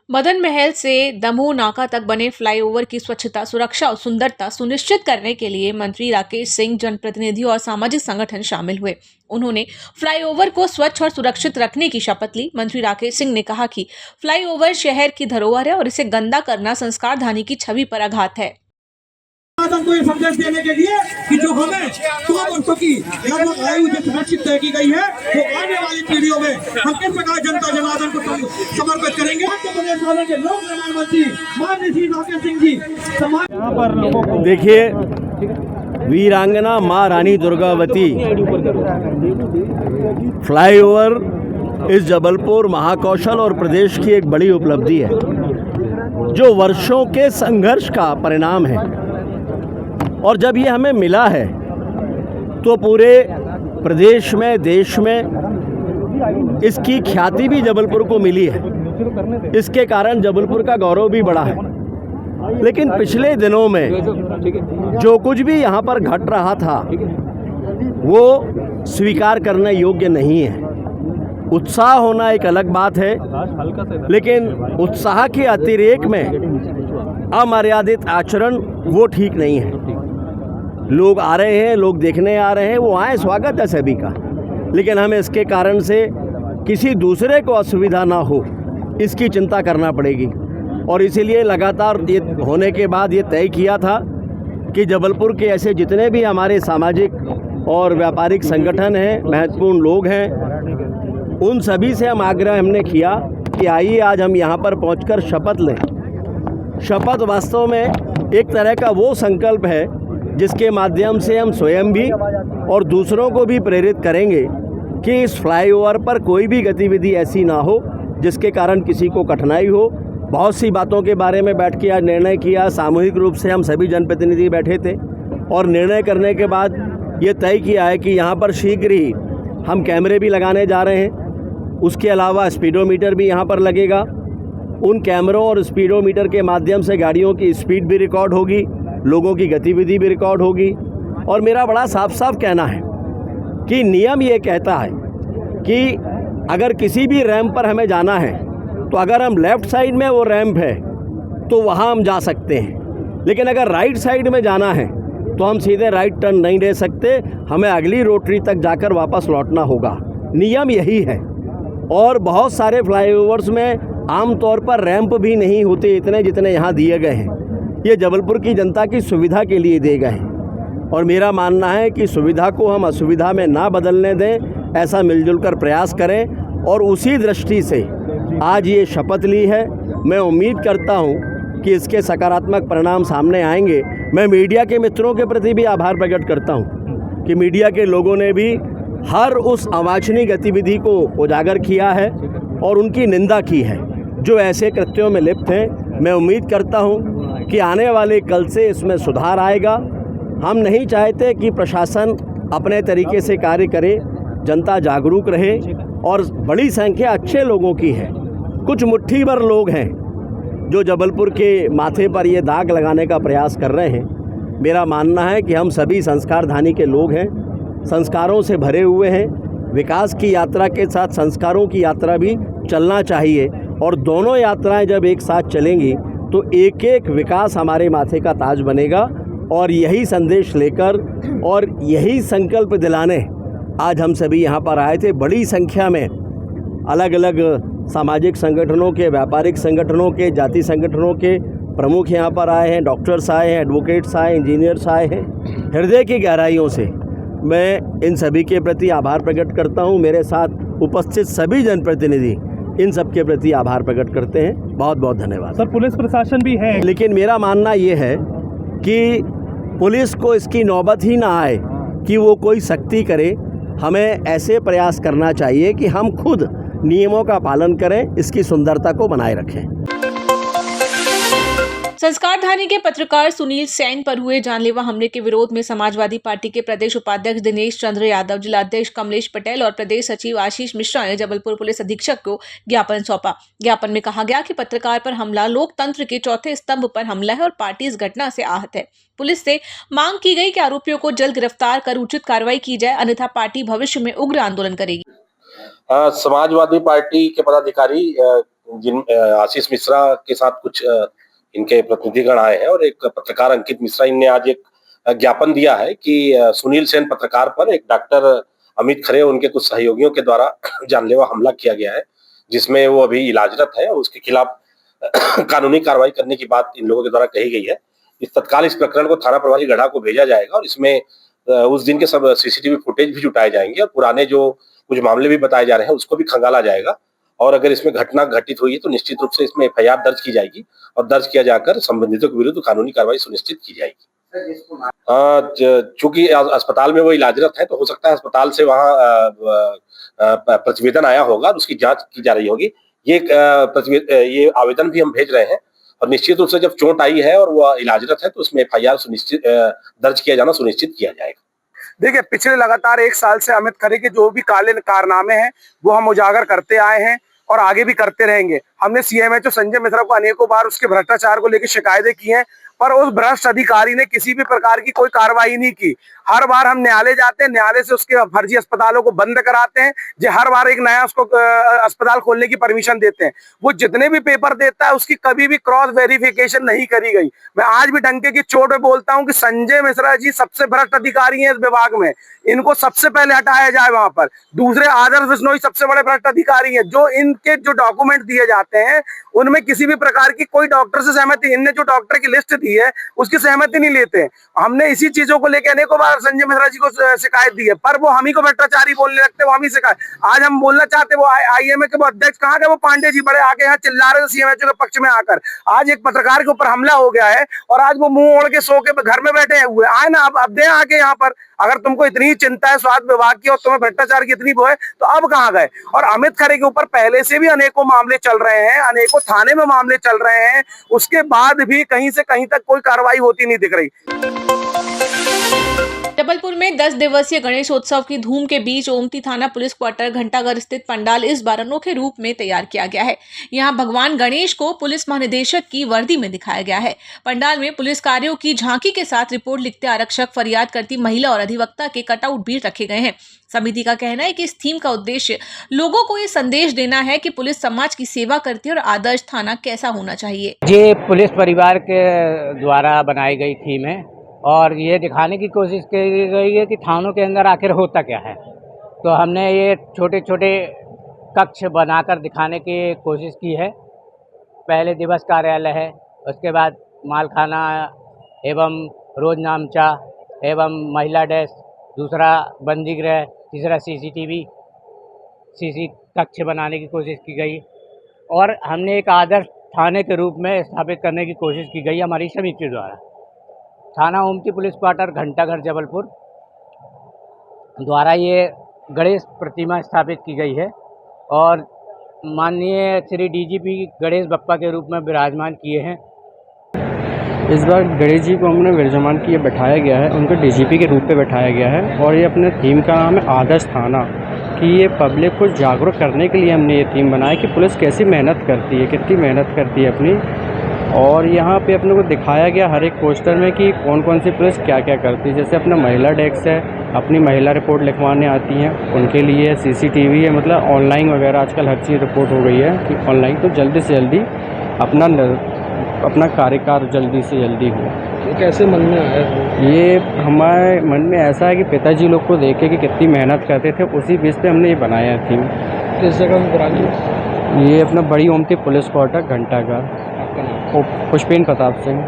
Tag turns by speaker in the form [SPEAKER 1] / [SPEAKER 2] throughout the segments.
[SPEAKER 1] मदन महल से दमोह नाका तक बने फ्लाईओवर की स्वच्छता, सुरक्षा और सुंदरता सुनिश्चित करने के लिए मंत्री राकेश सिंह, जनप्रतिनिधि और सामाजिक संगठन शामिल हुए। उन्होंने फ्लाईओवर को स्वच्छ और सुरक्षित रखने की शपथ ली। मंत्री राकेश सिंह ने कहा कि फ्लाईओवर शहर की धरोहर है और इसे गंदा करना संस्कारधानी की छवि पर आघात है।
[SPEAKER 2] हमको ये संदेश देने के लिए कि जो हमें 100 वर्षों की लगभग आयु जो सुरक्षित तय की गई है, वो आने वाली पीढ़ियों में हम किस प्रकार जनता जनार्दन को समर्पित करेंगे। मध्य प्रदेश वाले के लोक निर्माण मंत्री माननीय श्री राकेश सिंह जी यहाँ पर लोगों को
[SPEAKER 3] देखिए, वीरांगना माँ रानी दुर्गावती फ्लाईओवर इस जबलपुर, महाकौशल और प्रदेश की एक बड़ी उपलब्धि है, जो वर्षों के संघर्ष का परिणाम है। और जब ये हमें मिला है तो पूरे प्रदेश में, देश में इसकी ख्याति भी जबलपुर को मिली है। इसके कारण जबलपुर का गौरव भी बढ़ा है। लेकिन पिछले दिनों में जो कुछ भी यहाँ पर घट रहा था वो स्वीकार करने योग्य नहीं है। उत्साह होना एक अलग बात है, लेकिन उत्साह के अतिरेक में अमर्यादित आचरण वो ठीक नहीं है। लोग आ रहे हैं, लोग देखने आ रहे हैं, वो आए, स्वागत है सभी का, लेकिन हमें इसके कारण से किसी दूसरे को असुविधा ना हो, इसकी चिंता करना पड़ेगी। और इसीलिए लगातार ये होने के बाद ये तय किया था कि जबलपुर के ऐसे जितने भी हमारे सामाजिक और व्यापारिक संगठन हैं, महत्वपूर्ण लोग हैं, उन सभी से हम आग्रह हमने किया कि आइए आज हम यहाँ पर पहुँचकर शपथ लें। शपथ वास्तव में एक तरह का वो संकल्प है जिसके माध्यम से हम स्वयं भी और दूसरों को भी प्रेरित करेंगे कि इस फ्लाईओवर पर कोई भी गतिविधि ऐसी ना हो जिसके कारण किसी को कठिनाई हो। बहुत सी बातों के बारे में बैठ के आज निर्णय किया। सामूहिक रूप से हम सभी जनप्रतिनिधि बैठे थे और निर्णय करने के बाद ये तय किया है कि यहाँ पर शीघ्र ही हम कैमरे भी लगाने जा रहे हैं। उसके अलावा स्पीडोमीटर भी यहाँ पर लगेगा। उन कैमरों और स्पीडोमीटर के माध्यम से गाड़ियों की स्पीड भी रिकॉर्ड होगी, लोगों की गतिविधि भी रिकॉर्ड होगी। और मेरा बड़ा साफ साफ कहना है कि नियम ये कहता है कि अगर किसी भी रैंप पर हमें जाना है तो अगर हम लेफ़्ट साइड में वो रैंप है तो वहाँ हम जा सकते हैं, लेकिन अगर राइट साइड में जाना है तो हम सीधे राइट टर्न नहीं ले सकते, हमें अगली रोटरी तक जाकर वापस लौटना होगा। नियम यही है। और बहुत सारे फ्लाईओवर्स में आमतौर पर रैंप भी नहीं होते इतने जितने यहाँ दिए गए हैं। ये जबलपुर की जनता की सुविधा के लिए दिए गए हैं और मेरा मानना है कि सुविधा को हम असुविधा में ना बदलने दें, ऐसा मिलजुल कर प्रयास करें। और उसी दृष्टि से आज ये शपथ ली है। मैं उम्मीद करता हूँ कि इसके सकारात्मक परिणाम सामने आएंगे। मैं मीडिया के मित्रों के प्रति भी आभार प्रकट करता हूँ कि मीडिया के लोगों ने भी हर उस अवांछनीय गतिविधि को उजागर किया है और उनकी निंदा की है जो ऐसे कृत्यों में लिप्त हैं। मैं उम्मीद करता हूँ कि आने वाले कल से इसमें सुधार आएगा। हम नहीं चाहते कि प्रशासन अपने तरीके से कार्य करे, जनता जागरूक रहे। और बड़ी संख्या अच्छे लोगों की है, कुछ मुट्ठी भर लोग हैं जो जबलपुर के माथे पर ये दाग लगाने का प्रयास कर रहे हैं। मेरा मानना है कि हम सभी संस्कारधानी के लोग हैं, संस्कारों से भरे हुए हैं। विकास की यात्रा के साथ संस्कारों की यात्रा भी चलना चाहिए और दोनों यात्राएं जब एक साथ चलेंगी तो एक एक विकास हमारे माथे का ताज बनेगा। और यही संदेश लेकर और यही संकल्प दिलाने आज हम सभी यहाँ पर आए थे। बड़ी संख्या में अलग अलग सामाजिक संगठनों के, व्यापारिक संगठनों के, जाति संगठनों के प्रमुख यहाँ पर आए हैं, डॉक्टर्स आए हैं, एडवोकेट्स आए, इंजीनियर्स आए हैं। हृदय की गहराइयों से मैं इन सभी के प्रति आभार प्रकट करता हूँ। मेरे साथ उपस्थित सभी जनप्रतिनिधि इन सब के प्रति आभार प्रकट करते हैं। बहुत बहुत धन्यवाद।
[SPEAKER 2] सर, पुलिस प्रशासन भी है,
[SPEAKER 3] लेकिन मेरा मानना ये है कि पुलिस को इसकी नौबत ही ना आए कि वो कोई सख्ती करे। हमें ऐसे प्रयास करना चाहिए कि हम खुद नियमों का पालन करें, इसकी सुंदरता को बनाए रखें।
[SPEAKER 1] संस्कारधानी के पत्रकार सुनील सेन पर हुए जानलेवा हमले के विरोध में समाजवादी पार्टी के प्रदेश उपाध्यक्ष दिनेश चंद्र यादव, जिलाध्यक्ष कमलेश पटेल और प्रदेश सचिव आशीष मिश्रा ने जबलपुर पुलिस अधीक्षक को ज्ञापन सौंपा। ज्ञापन में कहा गया कि पत्रकार पर हमला लोकतंत्र के चौथे स्तंभ पर हमला है और पार्टी इस घटना से आहत है। पुलिस से मांग की गई कि आरोपियों को जल्द गिरफ्तार कर उचित कार्रवाई की जाए, अन्यथा पार्टी भविष्य में उग्र आंदोलन करेगी।
[SPEAKER 4] समाजवादी पार्टी के पदाधिकारी जिन आशीष मिश्रा के साथ कुछ इनके प्रतिनिधिगण आए हैं और एक पत्रकार अंकित मिश्रा, इनने आज एक ज्ञापन दिया है कि सुनील सेन पत्रकार पर एक डॉक्टर अमित खरे और उनके कुछ सहयोगियों के द्वारा जानलेवा हमला किया गया है, जिसमें वो अभी इलाजरत है और उसके खिलाफ कानूनी कार्रवाई करने की बात इन लोगों के द्वारा कही गई है। तत्काल इस प्रकरण को थाना प्रभारी गढ़ा को भेजा जाएगा और इसमें उस दिन के सब सीसीटीवी फुटेज भी जुटाए जाएंगे और पुराने जो कुछ मामले भी बताए जा रहे हैं उसको भी खंगाला जाएगा और अगर इसमें घटना घटित हुई है तो निश्चित रूप से इसमें एफआईआर दर्ज की जाएगी और दर्ज किया जाकर संबंधितों के विरुद्ध कानूनी कार्रवाई सुनिश्चित की जाएगी। चूंकि अस्पताल में वो इलाजरत है तो हो सकता है अस्पताल से वहाँ प्रतिवेदन आया होगा, उसकी जांच की जा रही होगी। ये आवेदन भी हम भेज रहे हैं और निश्चित रूप से जब चोट आई है और वो इलाजरत है तो उसमें एफआईआर सुनिश्चित दर्ज किया जाना सुनिश्चित किया जाएगा।
[SPEAKER 5] देखिए, पिछले लगातार 1 साल से अमित खरे के जो भी काले कारनामे हैं वो हम उजागर करते आए हैं और आगे भी करते रहेंगे। हमने सीएमएचओ संजय मिश्रा को अनेकों बार उसके भ्रष्टाचार को लेकर शिकायतें की हैं, पर उस भ्रष्ट अधिकारी ने किसी भी प्रकार की कोई कार्रवाई नहीं की। हर बार हम न्यायालय जाते हैं, न्यायालय से उसके फर्जी अस्पतालों को बंद कराते हैं, जो हर बार एक नया उसको अस्पताल खोलने की परमिशन देते हैं। वो जितने भी पेपर देता है उसकी कभी भी क्रॉस वेरिफिकेशन नहीं करी गई। मैं आज भी डंके की चोट पे बोलता हूं कि संजय मिश्रा जी सबसे भ्रष्ट अधिकारी हैं इस विभाग में, इनको सबसे पहले हटाया जाए वहां पर। दूसरे आदर्श बिश्नोई सबसे बड़े भ्रष्ट अधिकारी हैं, जो इनके जो डॉक्यूमेंट दिए जाते हैं उनमें किसी भी प्रकार की कोई डॉक्टर से सहमति, इनने जो डॉक्टर की लिस्ट दी है उसकी सहमति नहीं लेते। हमने इसी चीजों को लेकर अनेकों बार संजय मिश्रा जी को शिकायत दी है, पर वो हम ही को भ्रष्टाचारी बोलने लगते, वो हम ही शिकायत। आज हम बोलना चाहते वो आईएमए के वो अध्यक्ष कहाँ गए, वो पांडे जी बड़े आके यहाँ चिल्ला रहे थे सीएमएचओ के पक्ष में आकर। आज एक पत्रकार के ऊपर हमला हो गया है और आज वो मुंह ओढ़ के सो के घर में बैठे हुए। आए ना, अब दे आके यहाँ पर, अगर तुमको इतनी चिंता है स्वास्थ्य विभाग की और तुम्हें भ्रष्टाचार की इतनी वो है तो अब कहाँ गए। और अमित खरे के ऊपर पहले से भी अनेकों मामले चल रहे हैं, अनेकों थाने में मामले चल रहे हैं, उसके बाद भी कहीं से कहीं तक कोई कार्रवाई होती नहीं दिख रही।
[SPEAKER 1] जबलपुर में 10 दिवसीय गणेशोत्सव की धूम के बीच ओमती थाना पुलिस क्वार्टर घंटाघर स्थित पंडाल इस बार अनोखे रूप में तैयार किया गया है। यहां भगवान गणेश को पुलिस महानिदेशक की वर्दी में दिखाया गया है। पंडाल में पुलिस कार्यों की झांकी के साथ रिपोर्ट लिखते आरक्षक, फरियाद करती महिला और अधिवक्ता के कटआउट भी रखे गए हैं। समिति का कहना है कि इस थीम का उद्देश्य लोगों को ये संदेश देना है कि पुलिस समाज की सेवा करती है और आदर्श थाना कैसा होना चाहिए।
[SPEAKER 6] ये पुलिस परिवार के द्वारा बनाई गई थीम है और ये दिखाने की कोशिश की गई है कि थानों के अंदर आखिर होता क्या है। तो हमने ये छोटे छोटे कक्ष बनाकर दिखाने की कोशिश की है। पहले दिवस कार्यालय है, उसके बाद मालखाना एवं रोज नामचा एवं महिला डेस्क, दूसरा बंदी गृह, तीसरा सीसी कक्ष बनाने की कोशिश की गई और हमने एक आदर्श थाने के रूप में स्थापित करने की कोशिश की गई हमारी समिति द्वारा। थाना ओमती पुलिस क्वार्टर घंटाघर जबलपुर द्वारा ये गणेश प्रतिमा स्थापित की गई है और माननीय श्री डीजीपी गणेश बप्पा के रूप में विराजमान किए हैं।
[SPEAKER 7] इस बार गणेश जी को हमने विराजमान किए बैठाया गया है, उनको डीजीपी के रूप में बैठाया गया है और ये अपने थीम का नाम है आदर्श थाना, कि ये पब्लिक को जागरूक करने के लिए हमने ये थीम बनाया कि पुलिस कैसी मेहनत करती है, कितनी मेहनत करती है अपनी। और यहाँ पे अपने को दिखाया गया हर एक पोस्टर में कि कौन कौन सी पुलिस क्या क्या करती है। जैसे अपना महिला डेस्क है, अपनी महिला रिपोर्ट लिखवाने आती हैं, उनके लिए सीसीटीवी है, मतलब ऑनलाइन वगैरह आजकल हर चीज़ रिपोर्ट हो गई है कि ऑनलाइन, तो जल्दी से जल्दी अपना कार्यकाल जल्दी से जल्दी हो।
[SPEAKER 8] तो कैसे मन में आया?
[SPEAKER 7] ये हमारे मन में ऐसा है कि पिताजी लोग को देखे कि कितनी मेहनत करते थे, उसी बेस पे हमने ये बनाया है थीम।
[SPEAKER 8] किस जगह में बनानी?
[SPEAKER 7] ये अपना बड़ी ओमती पुलिस क्वार्टर घंटाघर। पुष्पेन प्रताप सिंह।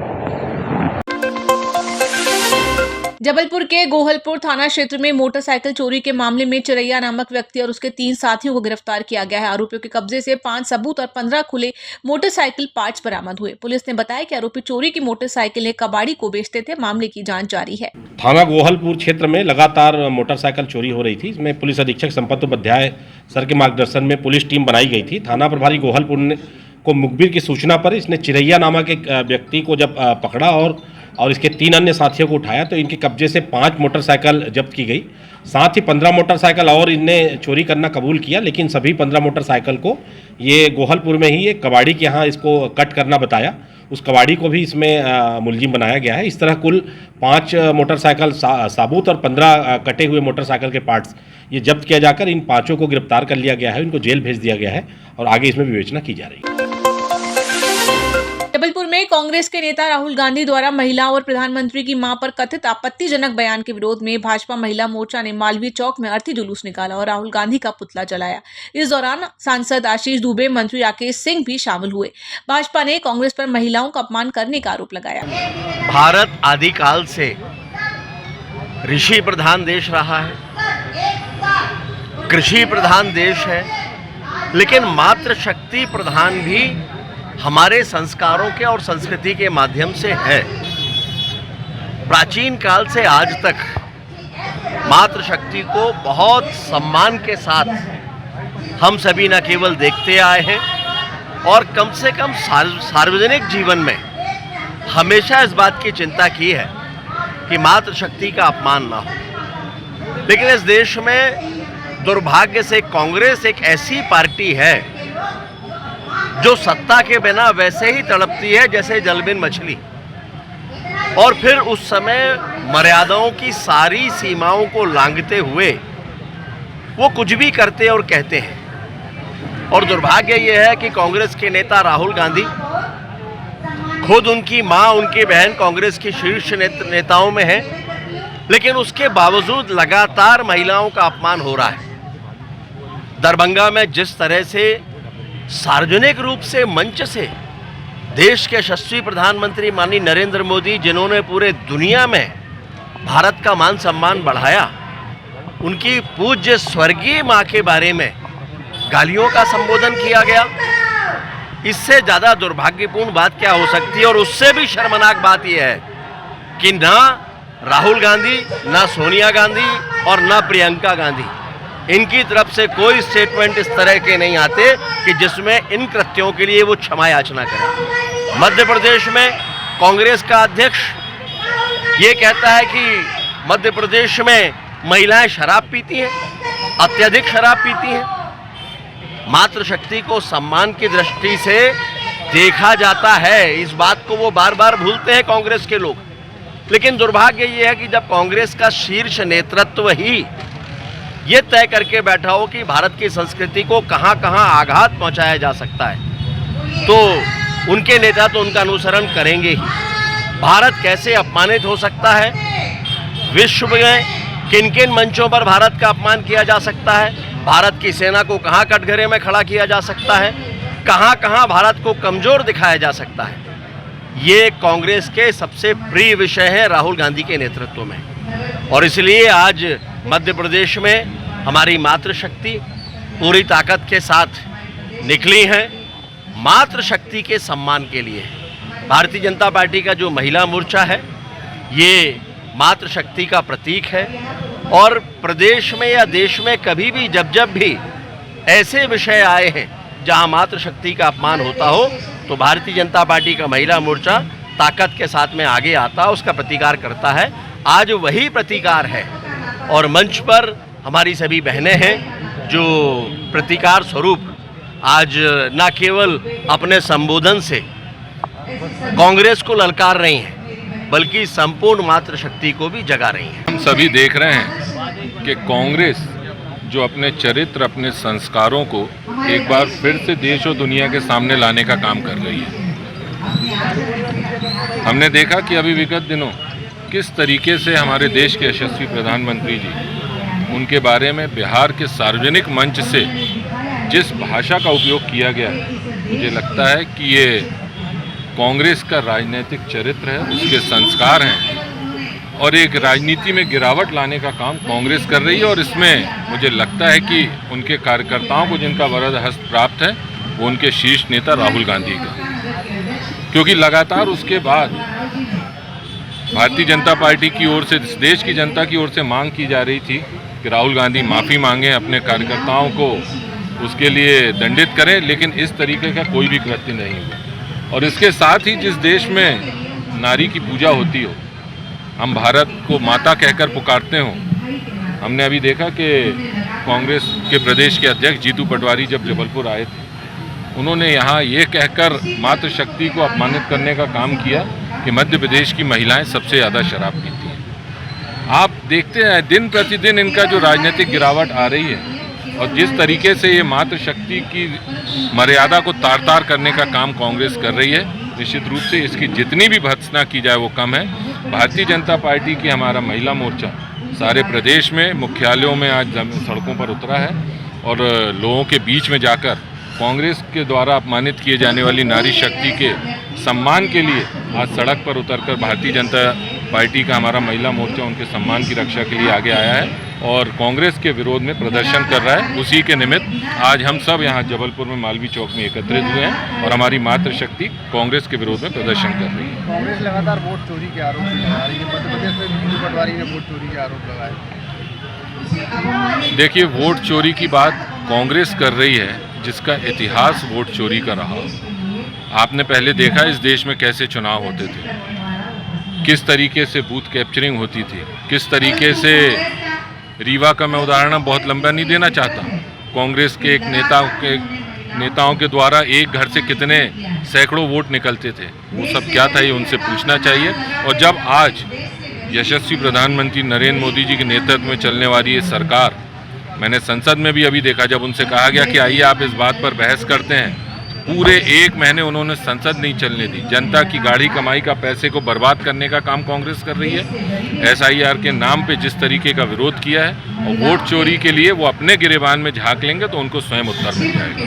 [SPEAKER 1] जबलपुर के गोहलपुर थाना क्षेत्र में मोटरसाइकिल चोरी के मामले में चिरैया नामक व्यक्ति और उसके 3 साथियों को गिरफ्तार किया गया है। आरोपियों के कब्जे से 5 सबूत और 15 खुले मोटरसाइकिल पार्ट्स बरामद हुए। पुलिस ने बताया कि आरोपी चोरी की मोटरसाइकिल कबाड़ी को बेचते थे। मामले की जांच जारी है।
[SPEAKER 4] थाना गोहलपुर क्षेत्र में लगातार मोटरसाइकिल चोरी हो रही थी। इसमें पुलिस अधीक्षक संपत उपाध्याय सर के मार्गदर्शन में पुलिस टीम बनाई गई थी। थाना प्रभारी गोहलपुर को मुखबिर की सूचना पर इसने चिरैया नामक एक व्यक्ति को जब पकड़ा और इसके 3 अन्य साथियों को उठाया तो इनके कब्जे से 5 मोटरसाइकिल जब्त की गई। साथ ही 15 मोटरसाइकिल और इनने चोरी करना कबूल किया, लेकिन सभी 15 मोटरसाइकिल को ये गोहलपुर में ही एक कबाड़ी के यहाँ इसको कट करना बताया। उस कबाड़ी को भी इसमें मुलजिम बनाया गया है। इस तरह कुल 5 मोटरसाइकिल साबुत और 15 कटे हुए मोटरसाइकिल के पार्ट्स ये जब्त किया जाकर इन 5 को गिरफ्तार कर लिया गया है। इनको जेल भेज दिया गया है और आगे इसमें विवेचना की जा रही है।
[SPEAKER 1] में कांग्रेस के नेता राहुल गांधी द्वारा महिलाओं और प्रधानमंत्री की मां पर कथित आपत्तिजनक बयान के विरोध में भाजपा महिला मोर्चा ने मालवीय चौक में अर्थी जुलूस निकाला और राहुल गांधी का पुतला जलाया। इस दौरान सांसद आशीष दुबे, मंत्री राकेश सिंह भी शामिल हुए। भाजपा ने कांग्रेस पर महिलाओं का अपमान करने का आरोप लगाया।
[SPEAKER 3] भारत आदिकाल से ऋषि प्रधान देश रहा है, कृषि प्रधान देश है, लेकिन मातृशक्ति प्रधान भी हमारे संस्कारों के और संस्कृति के माध्यम से है। प्राचीन काल से आज तक मातृशक्ति को बहुत सम्मान के साथ हम सभी न केवल देखते आए हैं और कम से कम सार्वजनिक जीवन में हमेशा इस बात की चिंता की है कि मातृशक्ति का अपमान ना हो। लेकिन इस देश में दुर्भाग्य से कांग्रेस एक ऐसी पार्टी है जो सत्ता के बिना वैसे ही तड़पती है जैसे जलबिन मछली, और फिर उस समय मर्यादाओं की सारी सीमाओं को लांघते हुए वो कुछ भी करते और कहते हैं। और दुर्भाग्य ये है कि कांग्रेस के नेता राहुल गांधी, खुद उनकी मां, उनकी बहन कांग्रेस की शीर्ष नेताओं में है, लेकिन उसके बावजूद लगातार महिलाओं का अपमान हो रहा है। दरभंगा में जिस तरह से सार्वजनिक रूप से मंच से देश के यशस्वी प्रधानमंत्री माननीय नरेंद्र मोदी, जिन्होंने पूरे दुनिया में भारत का मान सम्मान बढ़ाया, उनकी पूज्य स्वर्गीय मां के बारे में गालियों का संबोधन किया गया, इससे ज़्यादा दुर्भाग्यपूर्ण बात क्या हो सकती है। और उससे भी शर्मनाक बात यह है कि ना राहुल गांधी, ना सोनिया गांधी और ना प्रियंका गांधी, इनकी तरफ से कोई स्टेटमेंट इस तरह के नहीं आते कि जिसमें इन कृत्यों के लिए वो क्षमा याचना करें। मध्य प्रदेश में कांग्रेस का अध्यक्ष ये कहता है कि मध्य प्रदेश में महिलाएं शराब पीती हैं, अत्यधिक शराब पीती हैं। मातृशक्ति को सम्मान की दृष्टि से देखा जाता है, इस बात को वो बार बार भूलते हैं कांग्रेस के लोग। लेकिन दुर्भाग्य ये है कि जब कांग्रेस का शीर्ष नेतृत्व ही ये तय करके बैठा हो कि भारत की संस्कृति को कहां कहां आघात पहुंचाया जा सकता है, तो उनके नेता तो उनका अनुसरण करेंगे ही। भारत कैसे अपमानित हो सकता है, विश्व में किन किन मंचों पर भारत का अपमान किया जा सकता है, भारत की सेना को कहां कटघरे में खड़ा किया जा सकता है, कहां कहां भारत को कमजोर दिखाया जा सकता है, ये कांग्रेस के सबसे प्रिय विषय है राहुल गांधी के नेतृत्व में। और इसलिए आज मध्य प्रदेश में हमारी मातृशक्ति पूरी ताकत के साथ निकली हैं मातृशक्ति के सम्मान के लिए। भारतीय जनता पार्टी का जो महिला मोर्चा है ये मातृशक्ति का प्रतीक है, और प्रदेश में या देश में कभी भी जब भी ऐसे विषय आए हैं जहां मातृशक्ति का अपमान होता हो, तो भारतीय जनता पार्टी का महिला मोर्चा ताकत के साथ में आगे आता है, उसका प्रतिकार करता है। आज वही प्रतिकार है और मंच पर हमारी सभी बहनें हैं जो प्रतिकार स्वरूप आज न केवल अपने संबोधन से कांग्रेस को ललकार रही हैं, बल्कि संपूर्ण मातृशक्ति को भी जगा रही हैं।
[SPEAKER 9] हम सभी देख रहे हैं कि कांग्रेस जो अपने चरित्र, अपने संस्कारों को एक बार फिर से देश और दुनिया के सामने लाने का काम कर रही है। हमने देखा कि अभी विगत दिनों किस तरीके से हमारे देश के यशस्वी प्रधानमंत्री जी, उनके बारे में बिहार के सार्वजनिक मंच से जिस भाषा का उपयोग किया गया, मुझे लगता है कि ये कांग्रेस का राजनीतिक चरित्र है, उसके संस्कार हैं और एक राजनीति में गिरावट लाने का काम कांग्रेस कर रही है। और इसमें मुझे लगता है कि उनके कार्यकर्ताओं को जिनका वरद हस्त प्राप्त है वो उनके शीर्ष नेता राहुल गांधी का, क्योंकि लगातार उसके बाद भारतीय जनता पार्टी की ओर से, देश की जनता की ओर से मांग की जा रही थी कि राहुल गांधी माफ़ी मांगें, अपने कार्यकर्ताओं को उसके लिए दंडित करें, लेकिन इस तरीके का कोई भी कृत्य नहीं हुआ। और इसके साथ ही जिस देश में नारी की पूजा होती हो, हम भारत को माता कहकर पुकारते हो, हमने अभी देखा कि कांग्रेस के प्रदेश के अध्यक्ष जीतू पटवारी जब जबलपुर आए थे, उन्होंने यहाँ ये कहकर मातृशक्ति को अपमानित करने का काम किया कि मध्य प्रदेश की महिलाएं सबसे ज़्यादा शराब पीती हैं। आप देखते हैं दिन प्रतिदिन इनका जो राजनीतिक गिरावट आ रही है और जिस तरीके से ये मातृशक्ति की मर्यादा को तार तार करने का काम कांग्रेस कर रही है, निश्चित रूप से इसकी जितनी भी भर्त्सना की जाए वो कम है। भारतीय जनता पार्टी की हमारा महिला मोर्चा सारे प्रदेश में मुख्यालयों में आज सड़कों पर उतरा है और लोगों के बीच में जाकर कांग्रेस के द्वारा अपमानित किए जाने वाली नारी शक्ति के सम्मान के लिए आज सड़क पर उतरकर भारतीय जनता पार्टी का हमारा महिला मोर्चा उनके सम्मान की रक्षा के लिए आगे आया है और कांग्रेस के विरोध में प्रदर्शन कर रहा है। उसी के निमित्त आज हम सब यहाँ जबलपुर में मालवीय चौक में एकत्रित हुए हैं और हमारी मातृशक्ति कांग्रेस के विरोध में प्रदर्शन कर रही है।
[SPEAKER 8] कांग्रेस लगातार वोट चोरी के आरोप लगा रही है। मध्य प्रदेश में बीजेपी पटवारी ने वोट चोरी के आरोप लगाए।
[SPEAKER 9] देखिए, वोट चोरी की बात कांग्रेस कर रही है जिसका इतिहास वोट चोरी का रहा। आपने पहले देखा इस देश में कैसे चुनाव होते थे, किस तरीके से बूथ कैप्चरिंग होती थी, किस तरीके से रीवा का मैं उदाहरण बहुत लंबा नहीं देना चाहता, कांग्रेस के एक नेताओं के द्वारा एक घर से कितने सैकड़ों वोट निकलते थे, वो सब क्या था ये उनसे पूछना चाहिए। और जब आज यशस्वी प्रधानमंत्री नरेंद्र मोदी जी के नेतृत्व में चलने वाली ये सरकार, मैंने संसद में भी अभी देखा जब उनसे कहा गया कि आइए आप इस बात पर बहस करते हैं, पूरे 1 महीने उन्होंने संसद नहीं चलने दी। जनता की गाढ़ी कमाई का पैसे को बर्बाद करने का काम कांग्रेस कर रही है। SIR के नाम पे जिस तरीके का विरोध किया है और वोट चोरी के लिए वो अपने गिरेबान में झांक लेंगे तो उनको स्वयं उत्तर मिल जाएगा।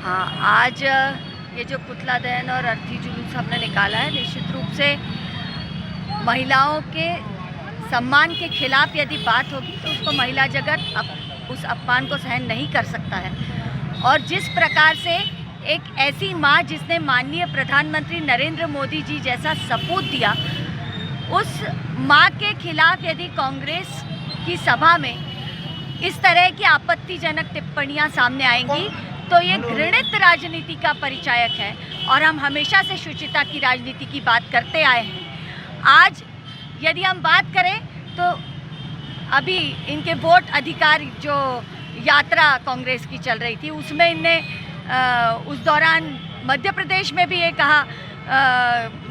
[SPEAKER 10] हाँ, आज ये जो पुतला दहन और अर्थी जुलूस हमने निकाला है, निश्चित रूप से महिलाओं के सम्मान के खिलाफ यदि बात होगी तो उसको महिला जगत उस अपमान को सहन नहीं कर सकता है। और जिस प्रकार से एक ऐसी माँ जिसने माननीय प्रधानमंत्री नरेंद्र मोदी जी जैसा सपूत दिया, उस माँ के खिलाफ यदि कांग्रेस की सभा में इस तरह की आपत्तिजनक टिप्पणियाँ सामने आएंगी तो ये घृणित राजनीति का परिचायक है और हम हमेशा से शुचिता की राजनीति की बात करते आए हैं। आज यदि हम बात करें तो अभी इनके वोट अधिकार जो यात्रा कांग्रेस की चल रही थी उसमें इनने उस दौरान मध्य प्रदेश में भी ये कहा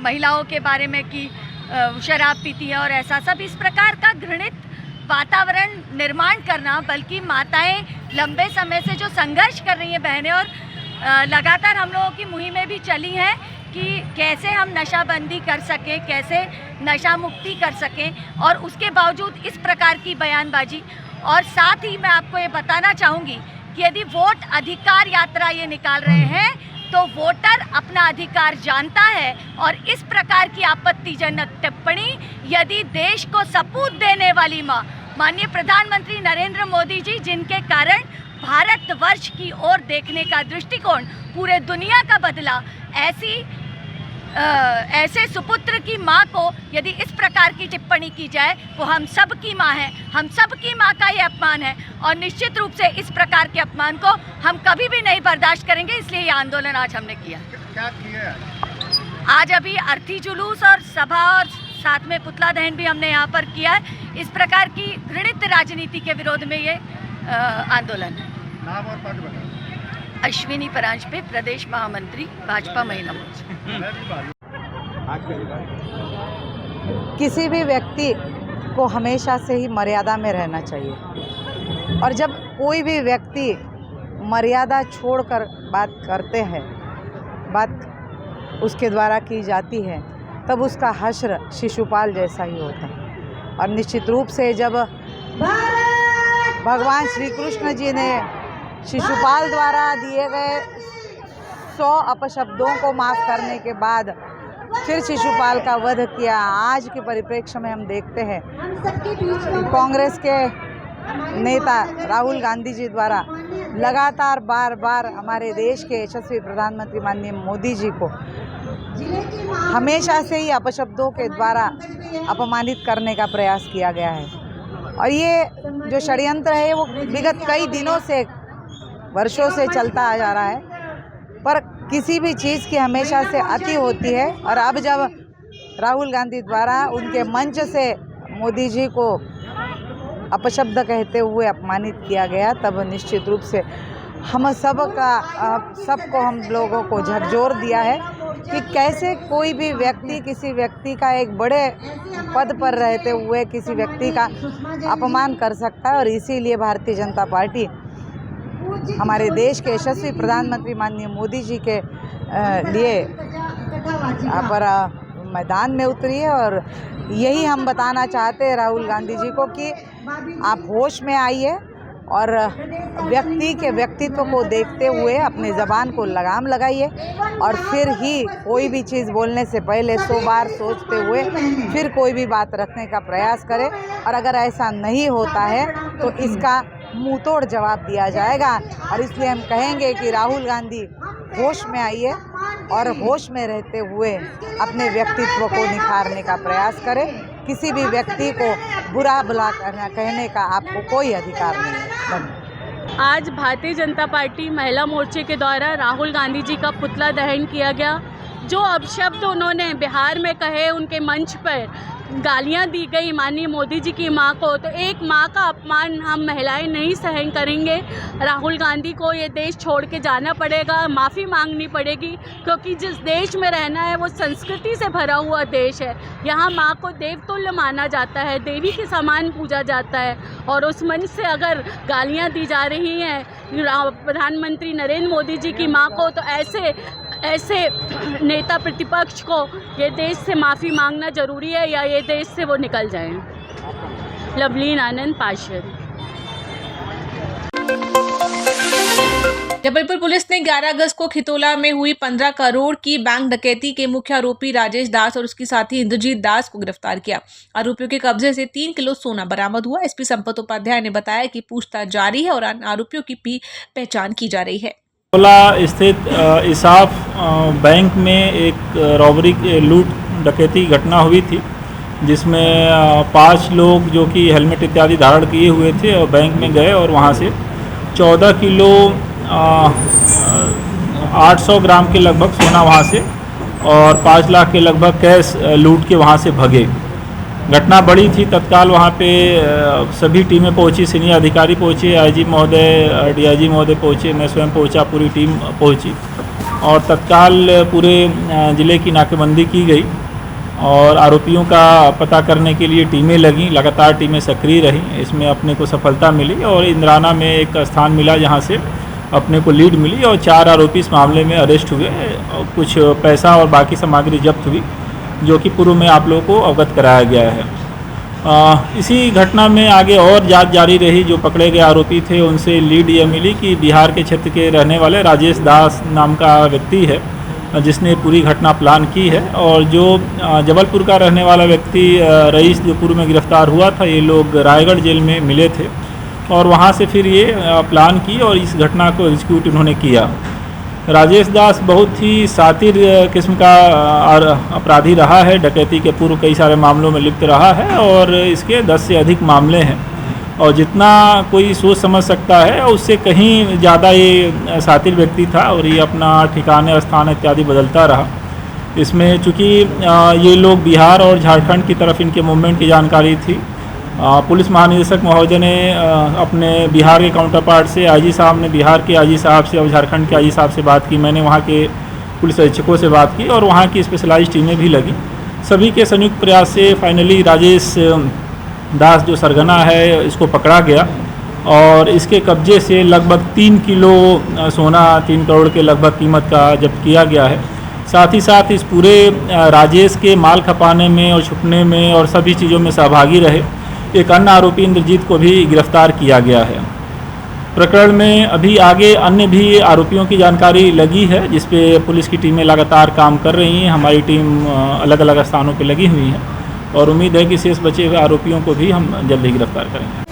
[SPEAKER 10] महिलाओं के बारे में कि शराब पीती है और ऐसा सब, इस प्रकार का घृणित वातावरण निर्माण करना, बल्कि माताएं लंबे समय से जो संघर्ष कर रही हैं बहनें, और लगातार हम लोगों की मुहिमें भी चली हैं कि कैसे हम नशाबंदी कर सकें, कैसे नशा मुक्ति कर सकें, और उसके बावजूद इस प्रकार की बयानबाजी। और साथ ही मैं आपको ये बताना चाहूँगी कि यदि वोट अधिकार यात्रा ये निकाल रहे हैं तो वोटर अपना अधिकार जानता है और इस प्रकार की आपत्तिजनक टिप्पणी यदि देश को सपूत देने वाली माननीय प्रधानमंत्री नरेंद्र मोदी जी, जिनके कारण भारतवर्ष की ओर देखने का दृष्टिकोण पूरे दुनिया का बदला, ऐसे सुपुत्र की माँ को यदि इस प्रकार की टिप्पणी की जाए, वो हम सब की माँ है, हम सब की माँ का ये अपमान है और निश्चित रूप से इस प्रकार के अपमान को हम कभी भी नहीं बर्दाश्त करेंगे। इसलिए ये आंदोलन आज हमने किया।
[SPEAKER 8] क्या किया?
[SPEAKER 10] आज अभी अर्थी जुलूस और सभा और साथ में पुतला दहन भी हमने यहाँ पर किया है। इस प्रकार की घृणित राजनीति के विरोध में ये आंदोलन है।
[SPEAKER 8] नाम और पद बताओ।
[SPEAKER 10] अश्विनी परांजपे, प्रदेश महामंत्री, भाजपा महिला मोर्चा।
[SPEAKER 11] किसी भी व्यक्ति को हमेशा से ही मर्यादा में रहना चाहिए और जब कोई भी व्यक्ति मर्यादा छोड़कर बात करते हैं, बात उसके द्वारा की जाती है, तब उसका हश्र शिशुपाल जैसा ही होता है। और निश्चित रूप से जब भगवान श्री कृष्ण जी ने शिशुपाल द्वारा दिए गए 100 अपशब्दों को माफ़ करने के बाद फिर शिशुपाल का वध किया, आज के परिप्रेक्ष्य में हम देखते हैं कांग्रेस के नेता राहुल गांधी जी द्वारा लगातार बार बार हमारे देश के यशस्वी प्रधानमंत्री माननीय मोदी जी को हमेशा से ही अपशब्दों के द्वारा अपमानित करने का प्रयास किया गया है। और ये जो षड्यंत्र है वो विगत कई दिनों से, वर्षों से चलता आ जा रहा है, पर किसी भी चीज़ की हमेशा से अति होती है। और अब जब राहुल गांधी द्वारा उनके मंच से मोदी जी को अपशब्द कहते हुए अपमानित किया गया, तब निश्चित रूप से हम सबको हम लोगों को झकझोर दिया है कि कैसे कोई भी व्यक्ति किसी व्यक्ति का एक बड़े पद पर रहते हुए किसी व्यक्ति का अपमान कर सकता है। और इसीलिए भारतीय जनता पार्टी हमारे देश के यशस्वी प्रधानमंत्री माननीय मोदी जी के लिए यहाँ पर मैदान में उतरी है। और यही हम बताना चाहते हैं राहुल गांधी जी को कि आप होश में आइए और व्यक्ति के व्यक्तित्व को देखते हुए अपनी ज़बान को लगाम लगाइए और फिर ही कोई भी चीज़ बोलने से पहले 100 बार सोचते हुए फिर कोई भी बात रखने का प्रयास करें। और अगर ऐसा नहीं होता है तो इसका मुंह तोड़ जवाब दिया जाएगा। और इसलिए हम कहेंगे कि राहुल गांधी होश में आइए और होश में रहते हुए अपने व्यक्तित्व को निखारने का प्रयास करें। किसी भी व्यक्ति को बुरा भला कहने का आपको कोई अधिकार नहीं है।
[SPEAKER 12] आज भारतीय जनता पार्टी महिला मोर्चे के द्वारा राहुल गांधी जी का पुतला दहन किया गया। जो अपशब्द उन्होंने बिहार में कहे, उनके मंच पर गालियां दी गई माननीय मोदी जी की मां को, तो एक मां का अपमान हम महिलाएं नहीं सहन करेंगे। राहुल गांधी को ये देश छोड़ के जाना पड़ेगा, माफ़ी मांगनी पड़ेगी, क्योंकि जिस देश में रहना है वो संस्कृति से भरा हुआ देश है। यहाँ मां को देवतुल्य माना जाता है, देवी के समान पूजा जाता है। और उस मंच से अगर गालियाँ दी जा रही हैं प्रधानमंत्री नरेंद्र मोदी जी की मां को, तो ऐसे नेता प्रतिपक्ष को ये देश से माफ़ी मांगना ज़रूरी है, या ये देश से वो निकल जाएं। लवलीन आनंद, पार्षद।
[SPEAKER 1] जबलपुर पुलिस ने 11 अगस्त को खितौला में हुई 15 करोड़ की बैंक डकैती के मुख्य आरोपी राजेश दास और उसके साथी इंद्रजीत दास को गिरफ्तार किया। आरोपियों के कब्जे से 3 किलो सोना बरामद हुआ। एसपी संपत उपाध्याय ने बताया कि पूछताछ जारी है और आरोपियों की भी पहचान की जा रही है।
[SPEAKER 13] खितौला स्थित इसाफ बैंक में एक रॉबरी लूट डकैती घटना हुई थी, जिसमें 5 लोग जो कि हेलमेट इत्यादि धारण किए हुए थे और बैंक में गए और वहां से 14 किलो 800 ग्राम के लगभग सोना वहां से और 5 लाख के लगभग कैश लूट के वहां से भगे। घटना बड़ी थी। तत्काल वहाँ पे सभी टीमें पहुँची, सीनियर अधिकारी पहुँचे, आईजी महोदय, डीआईजी महोदय पहुँचे, मैं स्वयं पहुँचा, पूरी टीम पहुँची और तत्काल पूरे ज़िले की नाकेबंदी की गई और आरोपियों का पता करने के लिए टीमें लगीं। लगातार टीमें सक्रिय रहीं। इसमें अपने को सफलता मिली और इंद्राना में एक स्थान मिला जहाँ से अपने को लीड मिली और 4 आरोपी इस मामले में अरेस्ट हुए और कुछ पैसा और बाकी सामग्री जब्त हुई, जो कि पूर्व में आप लोगों को अवगत कराया गया है। इसी घटना में आगे और जांच जारी रही। जो पकड़े गए आरोपी थे उनसे लीड ये मिली कि बिहार के क्षेत्र के रहने वाले राजेश दास नाम का व्यक्ति है, जिसने पूरी घटना प्लान की है। और जो जबलपुर का रहने वाला व्यक्ति रईस, जो पूर्व में गिरफ्तार हुआ था, ये लोग रायगढ़ जेल में मिले थे और वहाँ से फिर ये प्लान की और इस घटना को एग्जीक्यूट इन्होंने किया। राजेश दास बहुत ही सातिर किस्म का अपराधी रहा है। डकैती के पूर्व कई सारे मामलों में लिप्त रहा है और इसके 10 से अधिक मामले हैं और जितना कोई सोच समझ सकता है उससे कहीं ज़्यादा ये सातिर व्यक्ति था और ये अपना ठिकाने, स्थान इत्यादि बदलता रहा। इसमें चूँकि ये लोग बिहार और झारखंड की तरफ इनके मूवमेंट की जानकारी थी, पुलिस महानिदेशक महोदय ने अपने बिहार के काउंटर पार्ट से, आईजी साहब ने बिहार के आईजी साहब से और झारखंड के आईजी साहब से बात की। मैंने वहाँ के पुलिस अधीक्षकों से बात की और वहाँ की स्पेशलाइज्ड टीमें भी लगी। सभी के संयुक्त प्रयास से फाइनली राजेश दास जो सरगना है इसको पकड़ा गया और इसके कब्जे से लगभग 3 किलो सोना, 3 करोड़ के लगभग कीमत का जब्त किया गया है। साथ ही साथ इस पूरे राजेश के माल खपाने में और छुपने में और सभी चीज़ों में सहभागी रहे एक अन्य आरोपी इंद्रजीत को भी गिरफ्तार किया गया है। प्रकरण में अभी आगे अन्य भी आरोपियों की जानकारी लगी है, जिस पे पुलिस की टीमें लगातार काम कर रही हैं। हमारी टीम अलग अलग स्थानों पे लगी हुई है और उम्मीद है कि शेष बचे हुए आरोपियों को भी हम जल्द ही गिरफ्तार करेंगे।